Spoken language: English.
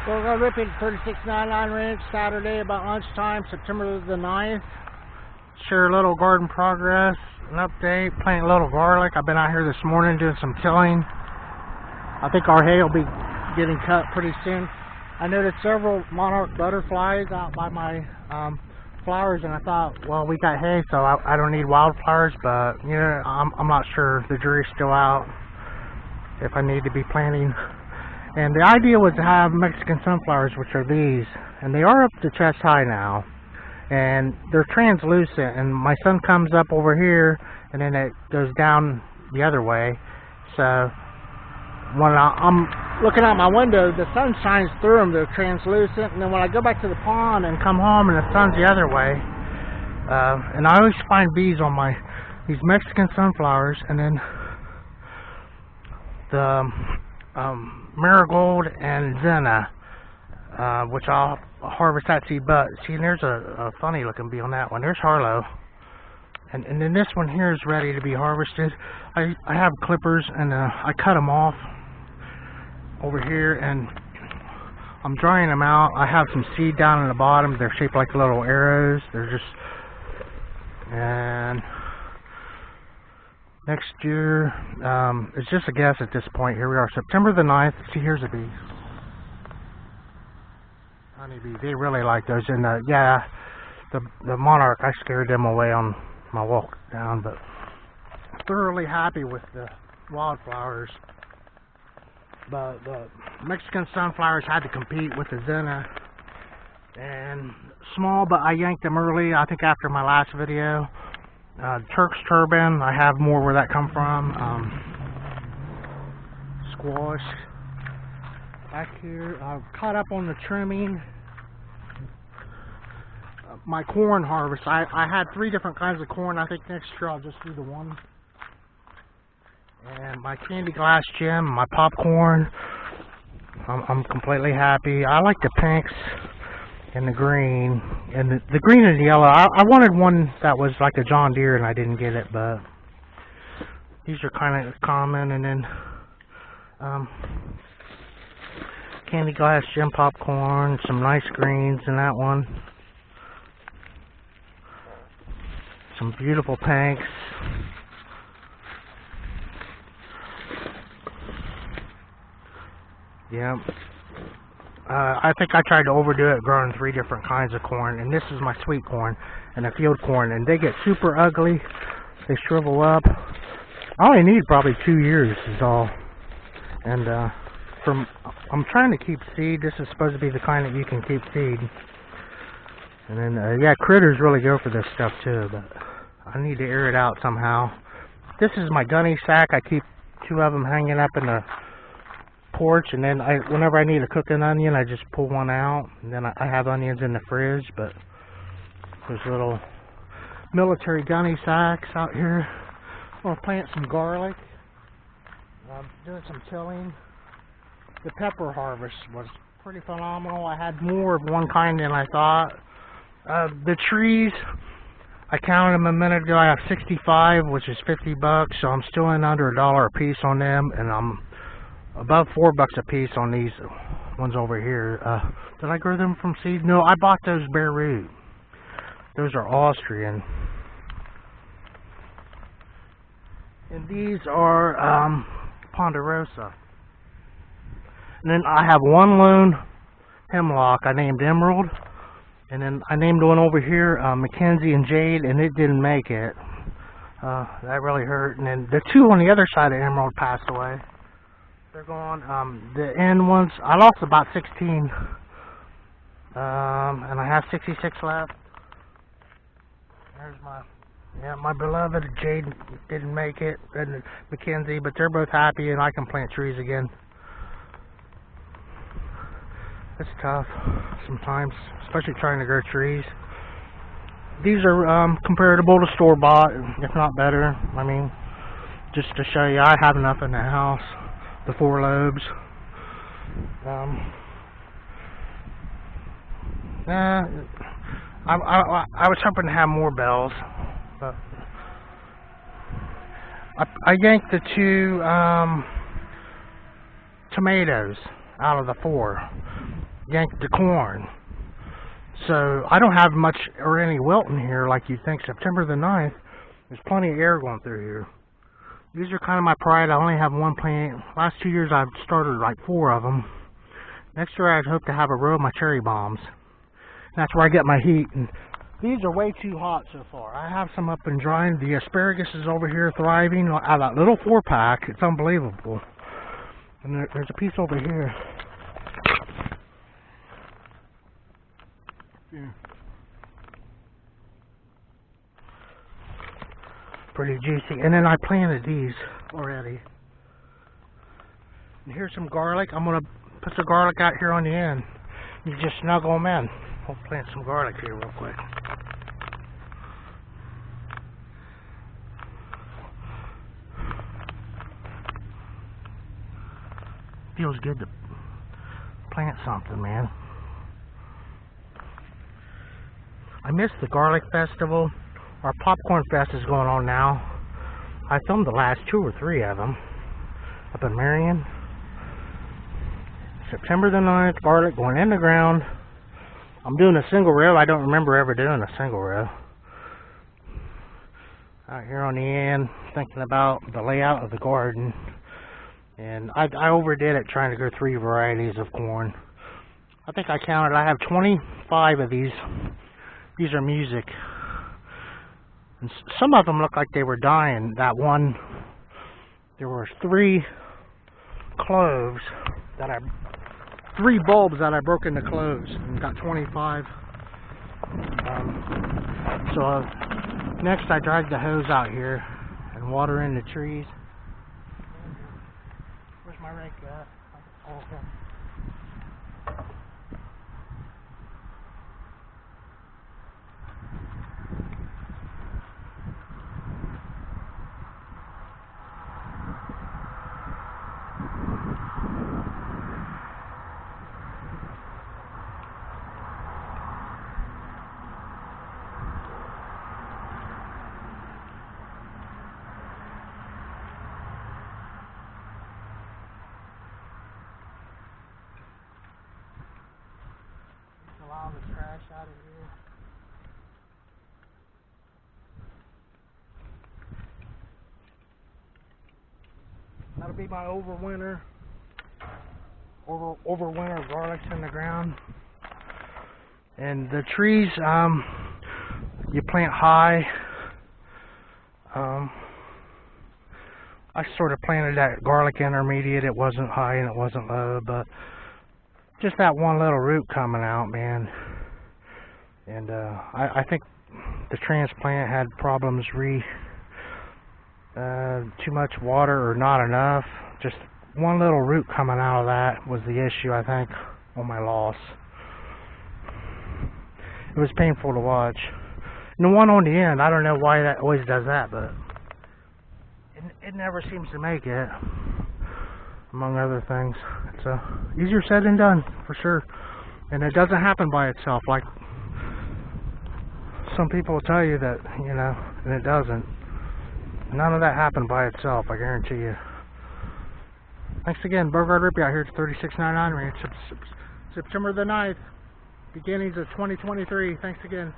We're going to rip it 3699 Ranch Saturday about lunchtime, September the 9th. Share a little garden progress, an update, planting a little garlic. I've been out here this morning doing some tilling. I think our hay will be getting cut pretty soon. I noticed several monarch butterflies out by my flowers, and I thought, well, we got hay, so I don't need wildflowers, but you know, I'm not sure. The jury's still out if I need to be planting. And the idea was to have Mexican sunflowers, which are these, and they are up to chest high now, and they're translucent, and my sun comes up over here and then it goes down the other way. So when I'm looking out my window, the sun shines through them, they're translucent, and then when I go back to the pond and come home and the sun's the other way, and I always find bees on these Mexican sunflowers, and then the marigold and Zenna, which I'll harvest that seed. But see, there's a funny looking bee on that one. There's Harlow, and then this one here is ready to be harvested. I have clippers, and I cut them off over here, and I'm drying them out. I have some seed down in the bottom. They're shaped like little arrows. They're just, and next year, it's just a guess at this point. Here we are, September the 9th. See, here's a bee. Honeybee. They really like those. And yeah, the monarch, I scared them away on my walk down, but thoroughly happy with the wildflowers. But the Mexican sunflowers had to compete with the Zenna. And small, but I yanked them early, I think after my last video. Turk's turban, I have more where that come from. Squash. Back here, I've caught up on the trimming. My corn harvest, I had 3 different kinds of corn. I think next year I'll just do the one. And my candy glass gem, my popcorn, I'm completely happy. I like the pinks and the green, and the green and the yellow. I wanted one that was like a John Deere, and I didn't get it, but these are kind of common. And then candy glass gem popcorn, some nice greens in that one, some beautiful pinks. Yeah. I think I tried to overdo it growing 3 different kinds of corn, and this is my sweet corn and a field corn, and they get super ugly. They shrivel up. I only need probably 2 years is all. And I'm trying to keep seed. This is supposed to be the kind that you can keep seed. And then yeah, critters really go for this stuff too, but I need to air it out somehow. This is my gunny sack. I keep 2 of them hanging up in the porch, and then whenever I need to cook an onion, I just pull one out, and then I have onions in the fridge. But there's little military gunny sacks out here. I'm gonna plant some garlic. I'm doing some tilling. The pepper harvest was pretty phenomenal. I had more of one kind than I thought. The trees, I counted them a minute ago. I have 65, which is $50, so I'm still in under $1 a piece on them, and I'm above $4 a piece on these ones over here. Did I grow them from seed? No, I bought those bare root. Those are Austrian. And these are Ponderosa. And then I have one lone hemlock I named Emerald. And then I named one over here Mackenzie and Jade, and it didn't make it. That really hurt. And then the 2 on the other side of Emerald passed away. They're gone. The end ones, I lost about 16, and I have 66 left. There's my beloved Jade didn't make it, and Mackenzie, but they're both happy, and I can plant trees again. It's tough sometimes, especially trying to grow trees. These are comparable to store-bought, if not better. I mean, just to show you, I have enough in the house. The 4 lobes. I was hoping to have more bells, but I yanked the 2 tomatoes out of the 4. yanked the corn. So I don't have much or any wilting here like you'd think. September the 9th, there's plenty of air going through here. These are kind of my pride. I only have one plant. Last 2 years I've started like 4 of them. Next year I'd hope to have a row of my cherry bombs. That's where I get my heat. And these are way too hot so far. I have some up and drying. The asparagus is over here thriving out of that little 4-pack. It's unbelievable. And there's a piece over here. Yeah. Pretty juicy. And then I planted these already. And here's some garlic. I'm going to put the garlic out here on the end. You just snuggle them in. I'll plant some garlic here real quick. Feels good to plant something, man. I missed the garlic festival. Our popcorn fest is going on now. I filmed the last 2 or 3 of them up in Marion. September the 9th, garlic going in the ground. I'm doing a single row. I don't remember ever doing a single row. Out here on the end, thinking about the layout of the garden. And I overdid it trying to grow 3 varieties of corn. I think I counted. I have 25 of these. These are music. And some of them look like they were dying. That one, there were 3 cloves that 3 bulbs that I broke into cloves and got 25. Next I drag the hose out here and water in the trees. Where's my rake at? Oh, okay. Allow the trash out of here. That'll be my overwinter garlics in the ground. And the trees, you plant high. I sort of planted that garlic intermediate. It wasn't high and it wasn't low, but just that one little root coming out, man. And I think the transplant had problems too much water or not enough. Just one little root coming out of that was the issue, I think, on my loss. It was painful to watch. And the one on the end, I don't know why that always does that, but it never seems to make it, among other things. It's easier said than done, for sure. And it doesn't happen by itself, like some people will tell you that, you know, and it doesn't. None of that happened by itself, I guarantee you. Thanks again, Beauregard Rippey out here at 3699 Ranch, September the 9th, beginnings of 2023. Thanks again.